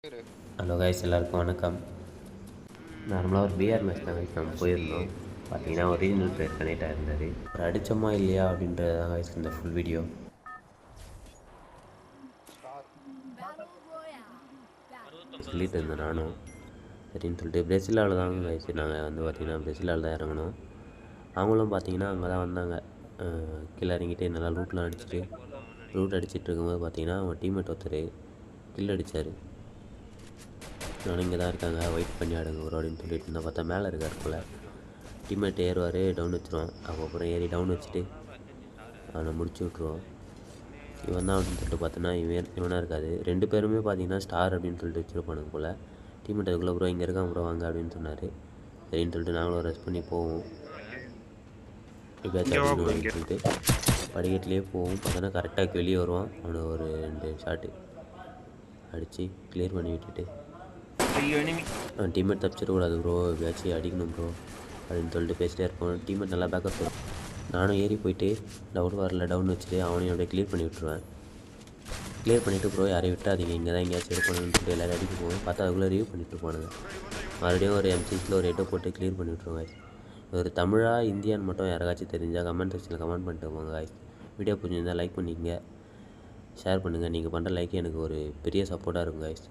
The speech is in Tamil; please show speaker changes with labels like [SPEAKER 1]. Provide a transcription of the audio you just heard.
[SPEAKER 1] ஹலோ கைஸ், எல்லாருக்கும் வணக்கம். நார்மலாக ஒரு பிஆர் மேட்ச் தான் கைஸ் நம்ம போயிருந்தோம். பார்த்தீங்கன்னா ஒரிஜினல் பிளேயர் கனெக்ட் ஆகிருந்தார். ஒரு அடித்தோமா இல்லையா அப்படின்றது தான் கைஸ் இந்த ஃபுல் வீடியோ. சொல்லிட்டு இருந்தேன் நானும் சரின்னு சொல்லிட்டு பிரேசிலாவில் தான் கைஸ் நாங்கள் வந்து பார்த்திங்கன்னா பிரேசிலாவில் தான் இறங்கணும். அவங்களும் பார்த்தீங்கன்னா அங்கே தான் வந்தாங்க. கீழே இறங்கிட்டு நல்லா ரூட் அடிச்சுட்டு இருக்கும்போது பார்த்தீங்கன்னா அவங்க டீம்மேட் ஒருத்தர் கில் அடித்தார். நானும் இங்கே தான் இருக்காங்க, வெயிட் பண்ணி ஆடுங்க ஒரு அப்படின்னு சொல்லிட்டு இருந்தால் பார்த்தா மேலே இருக்கார் போல். Teammate ஏறுவார், down வச்சுருவான். அதுக்கப்புறம் ஏறி டவுன் வச்சுட்டு அவனை முடிச்சு விட்ருவோம். இவன் தான் அப்படின்னு சொல்லிட்டு பார்த்தோன்னா இவனாக இருக்காது. 2 பேருமே பார்த்தீங்கன்னா ஸ்டார் அப்படின்னு சொல்லிட்டு வச்சுருப்பானுங்க போல். டீம்மேட் அதுக்குள்ளே ப்ரோ இங்கே இருக்கான் ப்ரோ வாங்க அப்படின்னு சொன்னார். சரின்னு சொல்லிட்டு நாங்களும் ரெஸ்ட் பண்ணி போவோம். எப்படியாச்சும் அப்படின்னு சொல்லிட்டு படிக்கட்டிலே போவோம். பார்த்தோன்னா கரெக்டாக வெளியே வருவான். அவனை ஒரு 2 ஷாட்டு அடித்து கிளியர் பண்ணி விட்டுட்டு டீம்மேட் தப்பிச்சிடக்கூடாது ப்ரோ, எப்படியாச்சும் அடிக்கணும் ப்ரோ அப்படின்னு சொல்லிட்டு பேசிட்டே இருப்போம். டீம்மேட் நல்லா பேக்கப் வரும். நானும் ஏறி போயிட்டு டவுன் வச்சுட்டு அவனையும் அப்படியே கிளியர் பண்ணி விட்டுருவேன். கிளியர் பண்ணிவிட்டு ப்ரோ யாரையும் விட்டாதீங்க, இங்கே தான் எங்கேயாச்சும் எடுக்கணும்னு சொல்லிட்டு எல்லோரும் அடிக்க போவோம். பார்த்தா அதுக்குள்ளே ரிவ்யூ பண்ணிட்டு போனாங்க. மறுபடியும் ஒரு M6 ஒரு 8 போட்டு கிளியர் பண்ணி விட்ருவோம் காய்ஸ். ஒரு தமிழா இந்தியான்னு மட்டும் யாராச்சும் தெரிஞ்சால் கமெண்ட் செக்ஷனில் கமெண்ட் பண்ணிட்டு போங்க காய்ஸ். வீடியோ பிடிச்சிருந்தால் லைக் பண்ணிக்கங்க, ஷேர் பண்ணுங்கள். நீங்கள் பண்ணுற லைக் எனக்கு ஒரு பெரிய சப்போர்ட்டாக இருக்கும் காய்ஸ்.